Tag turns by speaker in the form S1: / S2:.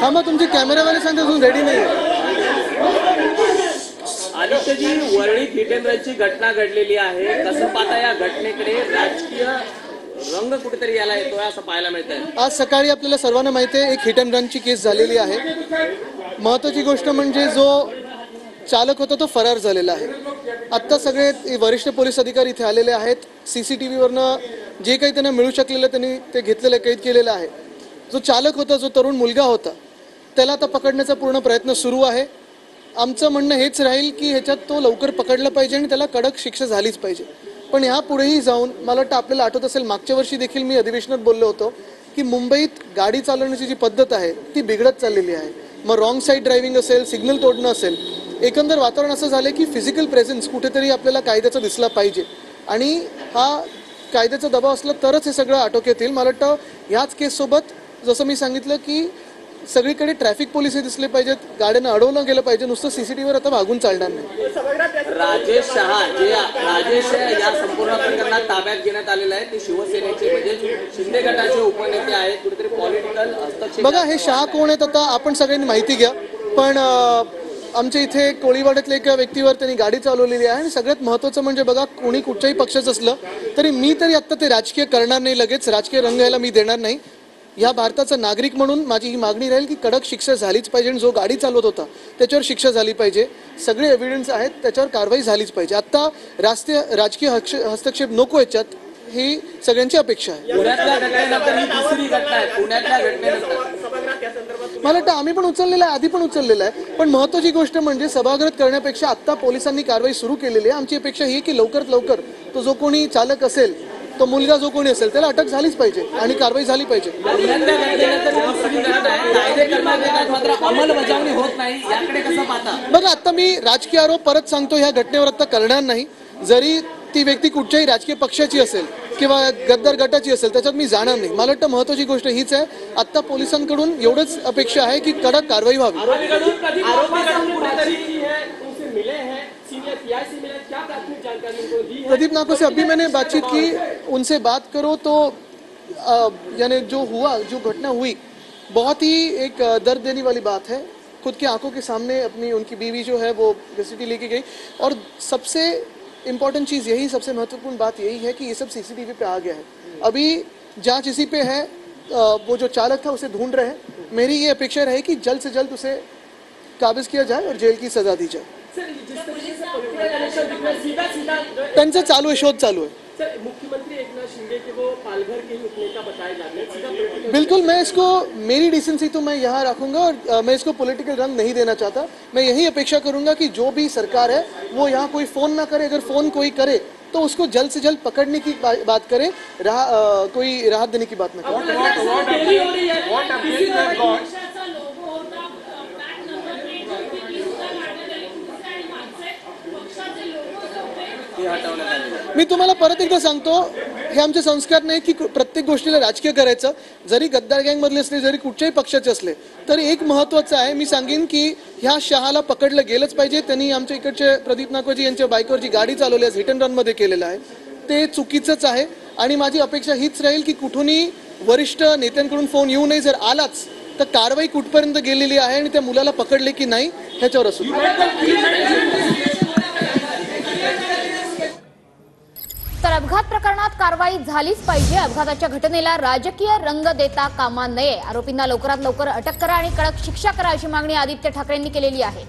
S1: थांबा, तुमचे कॅमेरावाले सांगते अजून रेडी नाही आहे.
S2: आदित्यजी, वरळीत हिट अँड रनची घटना घडलेली आहे. कसं पाहता या घटनेकडे? राजकीय रंग कुठेतरी याला येतोय असं पाहायला मिळतंय.
S1: आज सकाळी आपल्याला सर्वांना माहिती आहे एक हिट अँड रनची केस झालेली आहे. महत्त्वाची गोष्ट म्हणजे जो चालक होता तो फरार झालेला आहे. आत्ता सगळे वरिष्ठ पोलीस अधिकारी इथे आलेले आहेत. CCTVवरनं जे काही त्यांना मिळू शकलेलं त्यांनी ते घेतलेलं, कैद केलेलं आहे. जो चालक होता, जो तरुण मुलगा होता, त्याला आता पकडण्याचा पूर्ण प्रयत्न सुरू आहे. आमचं म्हणणं हेच राहील की ह्याच्यात तो लवकर पकडला पाहिजे आणि त्याला कडक शिक्षा झालीच पाहिजे. पण ह्या पुढेही जाऊन मला वाटतं आपल्याला आठवत असेल, मागच्या वर्षी देखील मी अधिवेशनात बोललो होतो की मुंबईत गाडी चालवण्याची जी पद्धत आहे ती बिघडत चाललेली आहे. मग रॉंग साईड ड्रायव्हिंग असेल, सिग्नल तोडणं असेल, एकंदर वातावरण असं झालं की फिजिकल प्रेझेन्स कुठेतरी आपल्याला कायद्याचा दिसला पाहिजे आणि हा कायद्याचा दबाव असला तरच हे सगळं आटोक्यात येईल. मला वाटतं ह्याच केससोबत जसं मी सांगितलं की सगळीकडे ट्रॅफिक पोलीस हे दिसले पाहिजेत, गाड्यांना अडवलं गेलं पाहिजे. नुसतं CCTVवर आता भागून चालणार नाही.
S2: राजेश शहा जे या संपूर्ण प्रकरणात ताब्यात घेण्यात आलेलं आहे ते शिवसेनेचे म्हणजे शिंदे गटाचे उपनेते आहेत. कुठेतरी पॉलिटिकल हस्तक्षेप.
S1: बघा, हे शहा कोण आहेत आता आपण सगळ्यांनी माहिती घ्या. पण आमच्या इथे कोळीवाड्यातल्या एका व्यक्तीवर त्यांनी गाडी चालवलेली आहे आणि सगळ्यात महत्त्वाचं म्हणजे बघा, कोणी कुठच्याही पक्षाचं असलं तरी मी तरी आत्ता ते राजकीय करणार नाही, लगेच राजकीय रंग यायला मी देणार नाही. या भारताचा नागरिक म्हणून माझी ही मागणी राहील की कडक शिक्षा झालीच पाहिजे आणि जो गाडी चालवत होता त्याच्यावर शिक्षा झाली पाहिजे. सगळे एव्हिडन्स आहेत, त्याच्यावर कारवाई झालीच पाहिजे. आत्ता राजकीय हस्तक्षेप नको याच्यात, ही सगळ्यांची अपेक्षा आहे. मला वाटतं आम्ही पण उचललेलं आहे, आधी पण उचललेलं आहे. पण महत्त्वाची गोष्ट म्हणजे सभागृहात करण्यापेक्षा आत्ता पोलिसांनी कारवाई सुरू केलेली आहे. आमची अपेक्षा ही की लवकरात लवकर तो जो कोणी चालक असेल, तो मुलगा जो कोणी असेल, त्याला अटक झालीच पाहिजे आणि कारवाई झाली पाहिजे.
S2: अंमलबजावणी होत नाही, याकडे कसं पाहता?
S1: बघा, आता मी राजकीय आरोप परत सांगतो, ह्या घटनेवर आता करणार नाही. जरी ती व्यक्ती कुठच्याही राजकीय पक्षाची असेल किंवा गद्दार गटाची असेल, त्याच्यात मी जाणार नाही. मला वाटतं महत्त्वाची गोष्ट हीच आहे, आत्ता पोलिसांकडून एवढंच अपेक्षा आहे की कडक कारवाई व्हावी. प्रदीप नाको से अभी मैंने बातचीत की, उनसे बात करो तो यानी जो घटना हुई बहुत ही एक दर्द देने वाली बात है. खुद की आंखों के सामने अपनी उनकी बीवी जो है वो घसीटी लेके गई और सबसे इम्पोर्टेंट चीज़ यही, सबसे महत्वपूर्ण बात यही है कि ये सब CCTV पे आ गया है. अभी जांच इसी पे है. वो जो चालक था उसे ढूंढ रहे हैं. मेरी ये अपेक्षा रहे कि जल्द से जल्द उसे काबिज किया जाए और जेल की सजा दी जाए. त्यांचा चालू आहे, शोध चालू है.
S3: मुख्यमंत्री एकनाथ शिंदे के वो पालघर के ही उपनेता बताए जाते हैं.
S1: बिल्कुल, मैं इसको, मेरी डिसेंसी तो मैं यहाँ रखूंगा और मैं इसको पॉलिटिकल रंग नहीं देना चाहता. मैं यही अपेक्षा करूंगा कि जो भी सरकार है वो यहाँ कोई फ़ोन ना करे. अगर फ़ोन कोई करे तो उसको जल्द से जल्द पकड़ने की बात करे, कोई राहत देने की बात ना करे. मी तुम्हाला परत एकदा सांगतो, हे आमचे संस्कार नाही की प्रत्येक गोष्टीला राजकीय करायचं. जरी गद्दार गँगमधले असले, जरी कुठच्याही पक्षाचे असले, तरी एक महत्त्वाचं आहे, मी सांगेन की ह्या शहाला पकडलं गेलंच पाहिजे. त्यांनी आमच्या इकडचे प्रदीप नाकोजी यांच्या बाईकवर जी गाडी चालवली आहे, हिट अँड रनमध्ये केलेलं आहे, ते चुकीचंच आहे. आणि माझी अपेक्षा हीच राहील की कुठूनही वरिष्ठ नेत्यांकडून फोन येऊ नये. जर आलाच तर कारवाई कुठपर्यंत गेलेली आहे आणि त्या मुलाला पकडले की नाही ह्याच्यावर असू.
S4: तर अपघात प्रकरणात कारवाई झालीच पाहिजे. अपघाताच्या घटनेला राजकीय रंग देता कामा नये. आरोपींना लवकरात लवकर अटक करा आणि कडक शिक्षा करा अशी मागणी आदित्य ठाकरेंनी केलेली आहे.